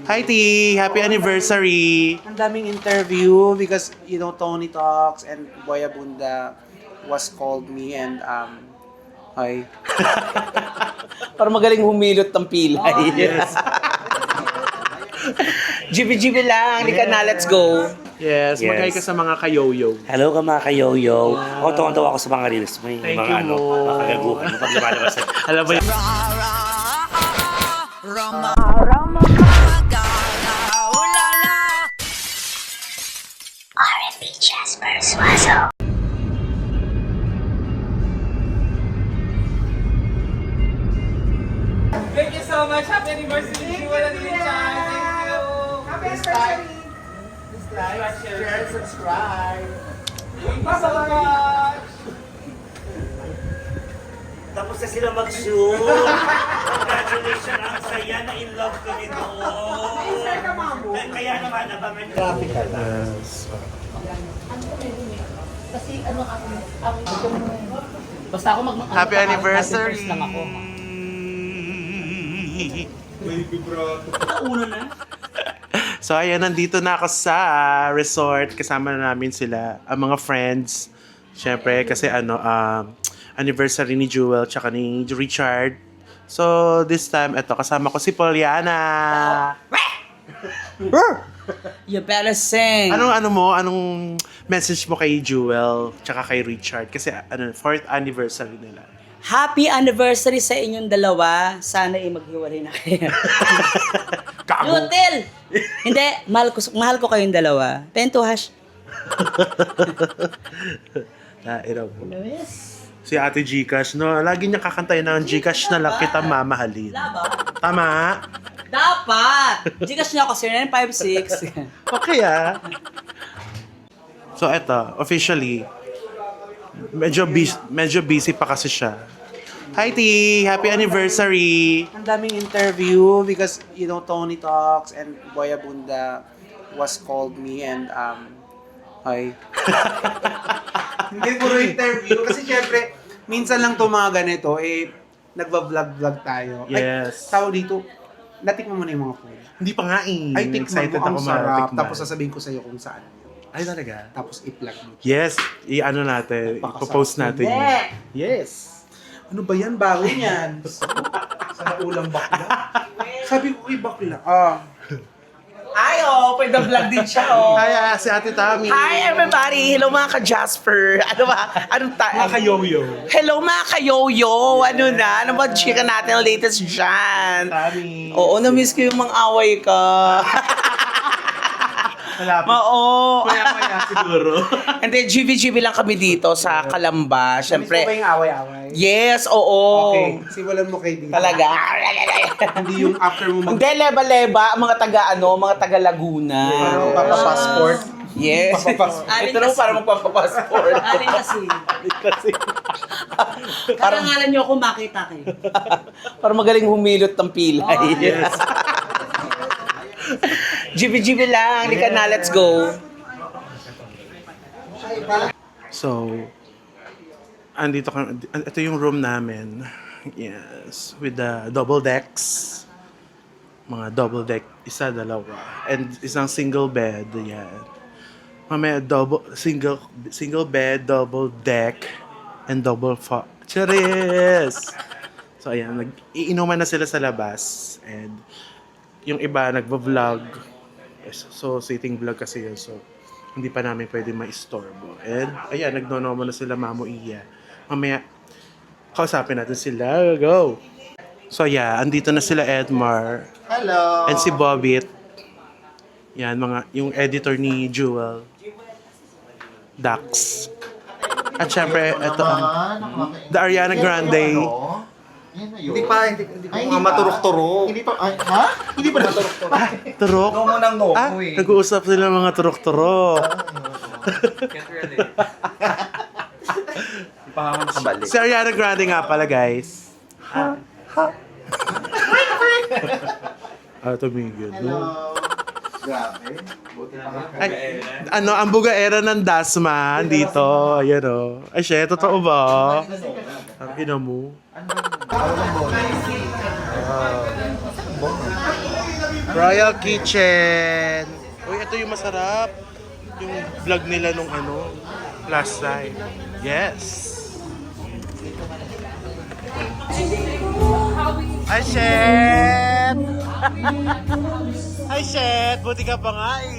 Hi T! Happy anniversary! Ang daming interview because, Tony Talks and Boy Abunda was called me and, hi. Para magaling humilot ng pilay. Oh, yes. GB lang, hindi ka na, let's go. Yes, Yes. mag-hi ka sa mga kayoyo. Hello ka mga kayoyo. Ako tuwang-tuwa ako sa mga reels mo. Thank Mga you mo. makagaguhan mo pag lumalabas. Alam mo yun? R&B Jasper Suazo. Thank you so much. Happy anniversary. Thank you. Happy anniversary! Like, share, and subscribe. Thank you so much. Tapos na sila mag-shoot. Congratulations. Ang saya na in love kami doon. Kaya naman, abangan nyo. Traffic ka na. Yes. Basta ako Happy anniversary! lang ako. Una na. So ayan, nandito na ako sa resort. Kasama na namin sila, ang mga friends. Siyempre, kasi anniversary ni Jewel tsaka ni Richard. So this time, kasama ko si Poliana. You better sing. Anong message mo kay Jewel tsaka kay Richard? Kasi 4th anniversary nila. Happy anniversary sa inyong dalawa. Sana maghiwalay na kayo. Kago! Yutil! Hindi, mahal ko kayong dalawa. Pentuhash. Si Ate Gcash, no? Lagi niya kakantay ng Gcash na lang kita mamahalin. Laba? Tama? Dapat! Gcash niyo ako, 0956. Okay So eto, officially, medyo busy pa kasi siya. Hi T! Happy anniversary! Ang daming interview because, Tony Talks and Boy Abunda was called me and, hi. Hindi puro interview kasi syempre, minsan lang to mga ganito, nagva-vlog tayo. Yes. Tao dito, natikman mo na yung mga food. Hindi pa nga eh. Ay, tikman Excited mo, ang ako sarap. matikman. Tapos sasabihin ko sa'yo kung saan. Ay talaga? Tapos i-plug mo. Yes, natin, ipopost natin. Yeah. Yes. Ano ba yan? Bago yan. Sa ulang bakla. Sabi ko kay bakla. Ay, pwede vlog din siya, Hi, si Ate Tami. Hi, everybody! Hello, mga ka-Jasper! Ano ba? Anong Mga kayoyo. Hello, mga kayoyo! Ano na? Ano ba chika natin ang latest dyan? Tami. Oo, na-miss ko yung mga away ka. Malapit. Oo. Maya siguro. And then, GV lang kami dito sa Kalamba. Miss Siyempre. ko ba yung away-away? Yes, oo. Okay, simulan mo kay dito. Talaga. Hindi yung after mo Hindi, leba-leba. Mga taga Laguna. Parang papapassport. Yes. Ito naman para magpapapassport. Alin kasi. Karangalan niyo ako makita kayo. Para magaling humilot ng pilay. Yes. GB lang, hindi ka na, let's go. So, ito yung room namin. Yes, with the double decks. Mga double deck, isa, dalawa. And isang single bed, yan. Mamaya single bed, double deck, and double Charis! So ayan, iinuman na sila sa labas. And yung iba nagvo-vlog. So sitting vlog kasi yun. So hindi pa namin pwede ma-istorbo. And ayan, nagnonomo na sila Mamo Iya. Mamaya kausapin natin sila. Go! So yeah, andito na sila Edmar. Hello! And si Bobbit. Yan, yung editor ni Jewel. Dax. At syempre, ito ang the Ariana Grande. Hindi ko nga maturok-turok. Hindi pa, ha? Hindi pa Maturok-turok. Turok? No mo nang no mo eh. Nag-uusap sila mga turok-turok. Si Ariana Grande nga pala, guys. Tumigil. No? Grabe. Buti pa nga. Ay, ang bugaera ng Dasma dito. Ayan o. Ay, siya, totoo ba? Ang ina mo. Royal Kitchen. Uy, ito yung masarap. Yung vlog nila nung last time. Yes. Hi, Chef! Hi, Chef! Buti ka pa nga eh.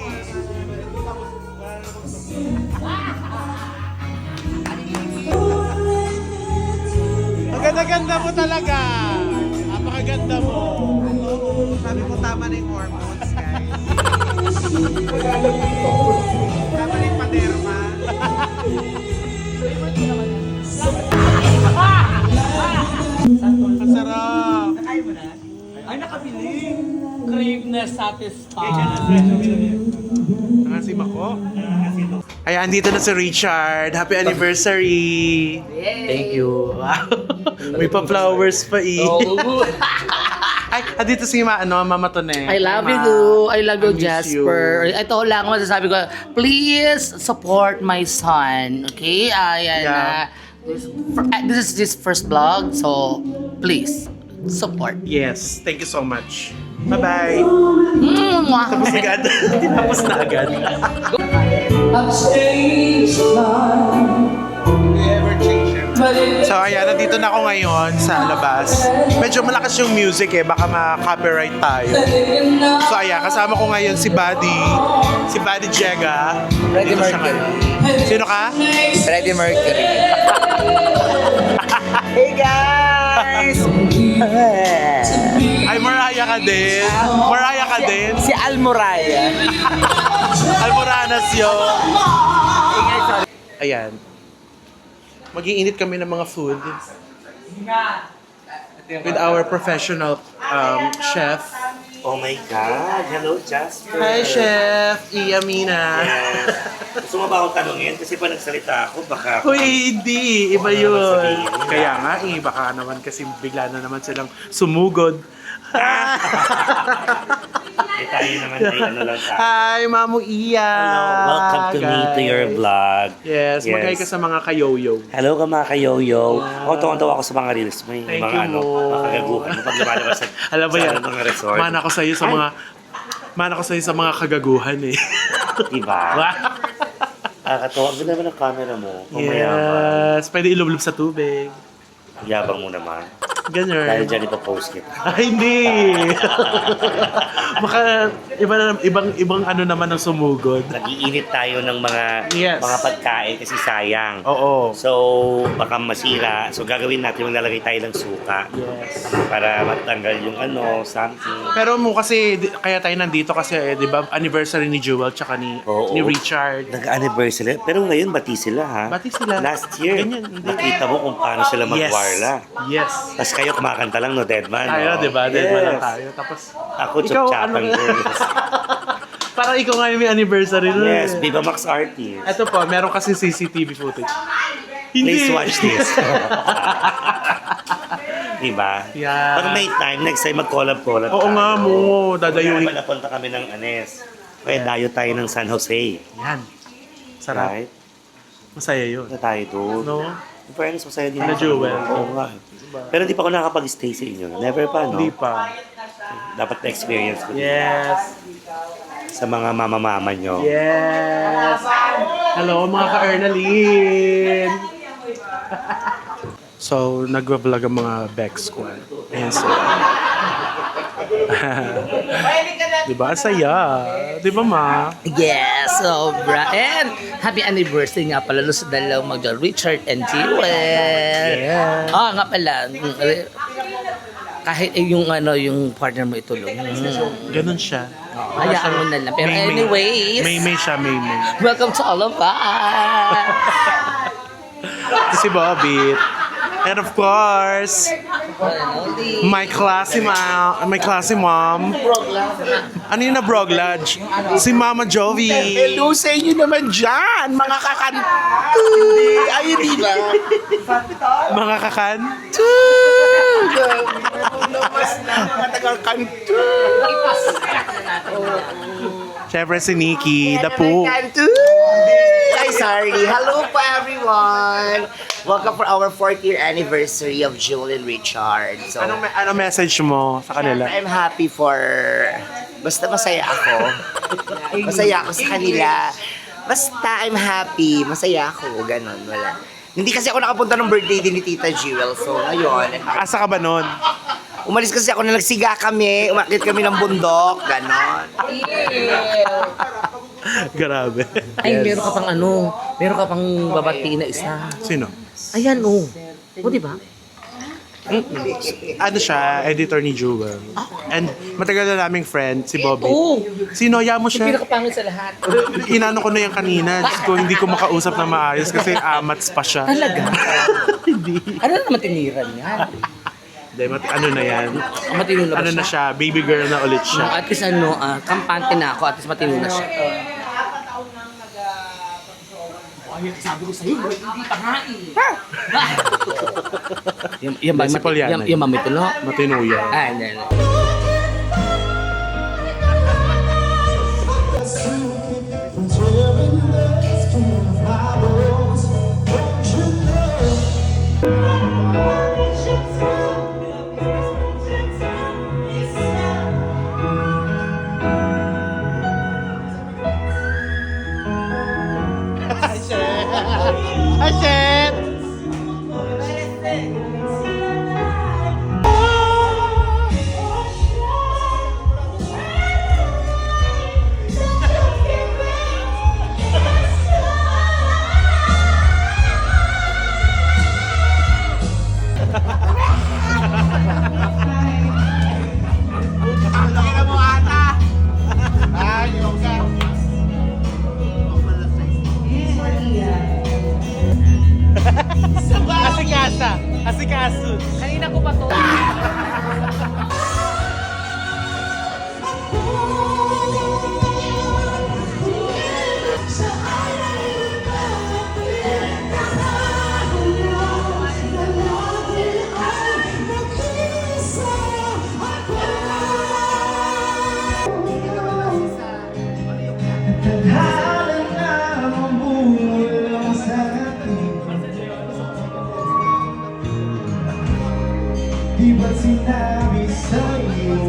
Ang ganda-ganda mo talaga. Napakaganda mo. Sabi ko tama na yung hormones, guys. Tama na yung paderma. Ang sarap. Ay, nakabili. Crave na satisfied. Nangasim ako. Ayan, dito na si Richard. Happy anniversary! Thank you. May pa-flowers pa eh. Ay, andito si Mama Tone. I love you. I love you, I miss you. Jasper. Ito lang masasabi ko. Please support my son. Okay? Ayan Yeah. this is his first vlog. So, please, support. Yes, thank you so much. Bye-bye. Mwah. Tapos agad. Tapos na agad. So ayan, nandito na ako ngayon sa labas. Medyo malakas yung music eh, baka ma-copyright tayo. So ayan, kasama ko ngayon si Buddy Jega. Freddie Dito siya Mercury. ngayon. Sino ka? Freddie Mercury. Hey guys! Ay, Mariah ka din. Mariah ka din. Si Almoraya. Almoranas yun. Ayan. Mag-iinit kami ng mga food with our professional chef. Oh my God! Hello, Jasper! Hi, Chef Iyamina. Gusto mo ba akong tanungin? Kasi pa nagsalita ako, baka... Hoy, hindi. Iba Ano naman yun. sabihin? Kaya nga, baka naman kasi bigla na naman silang sumugod. Eh, tayo naman ay ano lang tayo. Hi, Mamu Iya. Hello, welcome to me to your vlog. Yes, mag-hi ka sa mga kayoyo. Hello ka mga kayoyo. Ako tuwang-tuwa ako sa mga reels mo. Yung Thank mga you, mo. mga kagaguhan. Yung pag lumalabas sa, Alam mo sa yan, mga resort. mana ko sa'yo sa mga kagaguhan eh. Diba? Nakakatawa. Ganda naman ang camera mo. Pumayaman. Yes, pwede ilublob sa tubig. Yabang mo naman. Ganyan. Dahil dyan ipopost kita. Ay, hindi. Baka ibang ano naman ang sumugod. Nag-iinit tayo ng Yes. mga pagkain kasi sayang. Oo. So, baka masira. So, gagawin natin yung lalagay tayo ng suka Yes. para matanggal yung something. Pero mo kasi, kaya tayo nandito kasi, di ba, anniversary ni Jewel tsaka ni Oo. Richard. Nag-anniversary. Pero ngayon, bati sila ha? Bati sila. Last year, Ganyan, hindi. nakita mo kung paano sila magwarla. Yes. Tapos kayo kumakanta lang, no, Deadman. Tayo, no? di ba? Dead Yes. lang tayo. Tapos, Ako, ikaw, chop-chopan ano- girls. parang ikaw nga yung may anniversary nun. Yes, eh. Viva Max Artist. Ito po, meron kasi CCTV footage. Hindi. Please watch this. Diba? Yeah. Pag may time, next time mag-collab-collab Oo nga mo, dadayuhin. Kaya napunta kami ng Anes. Kaya dayo tayo ng San Jose. Yan. Sarap. Right? Masaya yun. Punta tayo doon. No? In fairness, masaya din. Na ako. Jewel. Oo nga. Pero di pa ako nakakapag-stay sa inyo. Never pa, no? Hindi pa. Dapat na-experience ko Yes. sa mga mama-mama nyo. Yes. Hello, mga ka-Ernalyn. So, nagbablog ang mga Bex Squad. Ayan sila. Diba? Ang saya. Diba, ma? Yes, sobra. And happy anniversary nga pala sa dalawang mag Richard and Jewel. Yeah. Nga pala. Kahit yung yung partner mo itulong. Ganun siya. Hayaan mo na lang. Pero anyways, May siya, may. welcome to all of us. Ito si Bobby. And of course, my classy mom. Ano yun na Brog Lodge? Si Mama Jovi. Hello sa inyo naman dyan, mga kakanto. Ay, di ba? Mga kakan. Mga taga-kanto. Siyempre si Nikki, the Poo. Ay, sorry. Hello po, everyone. Welcome for our 4th year anniversary of Jewel and Richard. So, Anong message mo sa kanila? I'm happy for Basta masaya ako. Masaya ako sa kanila. Basta I'm happy. Masaya ako. Ganon, wala. Hindi kasi ako nakapunta ng birthday din ni Tita Jewel. So, ngayon, Asa ka ba nun? umalis kasi ako na nagsiga kami. Umakit kami ng bundok. Ganon. Grabe. Ay, meron ka pang meron ka pang babatiin na isa. Sino? Ayan, oh. O, di ba? Ano siya, editor ni Jewel. And matagal na naming friend, si Bobby. Oo. Sinoya mo siya. Pinakapangit sa lahat. Inano ko na yung kanina. Diyos ko, hindi ko makausap na maayos kasi amats pa siya. Talaga? Hindi. Ano naman tiniran yan? Hindi, ano na yan? Matino na ba Ano na siya, baby girl na ulit siya. At least kampante na ako, at least matino na siya. Ay, sabi ko sa'yo, hindi pa nga eh. Yan ba, Si Poliana. yan ba may tulo? Matino yan. Ay, hindi. Asikaso. Kanina ko pa to. Di ba't sinabi sa'yo?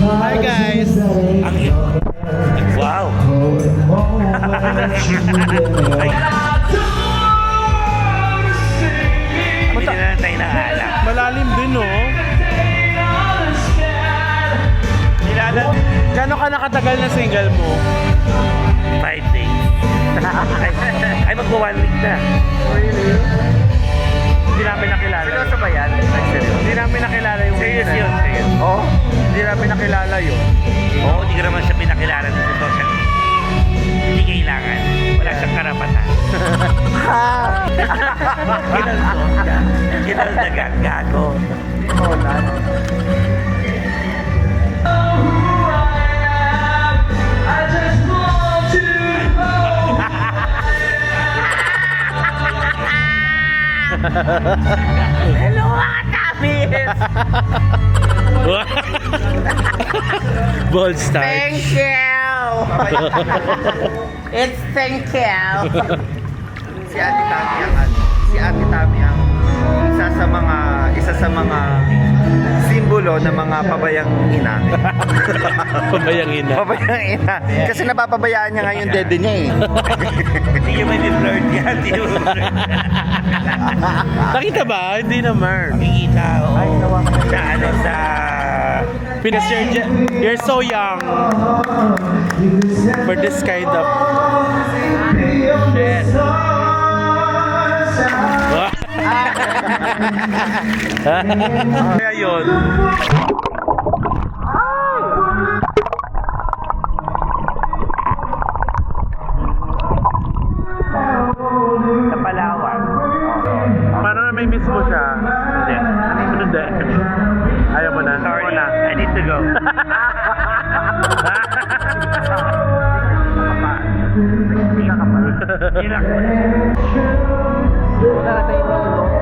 Hi guys! Wow! Hindi na tayo ng alak. Malalim din, no? Gano'n ka nakatagal na single mo? 5 days. Ay, magpo 1 week na. Hindi namin nakilala. Seryoso ba yan? Hindi namin nakilala yung Serious minsan. yun, serious. Oo. Hindi namin nakilala yun. Oo, hindi ko naman siya pinakilala sa social media. Hindi kailangan. Wala siyang karapatan. Kinaldagan, gago. Oo na. Hello, mga kapis! Bold start. Thank you! It's thank you! Si Ate Tami ang isa sa mga simbolo ng mga pabayang ina. Pabayang ina. Pabayang ina. Kasi napapabayaan niya nga yung dede niya eh. Hindi nyo may flirt yan. Hindi nyo flirt. Nakita ba? Hindi naman. Makikita, oo. Sa ano, sa... Because you're so young for this kind of shit. Kaya yun. Wala na tayo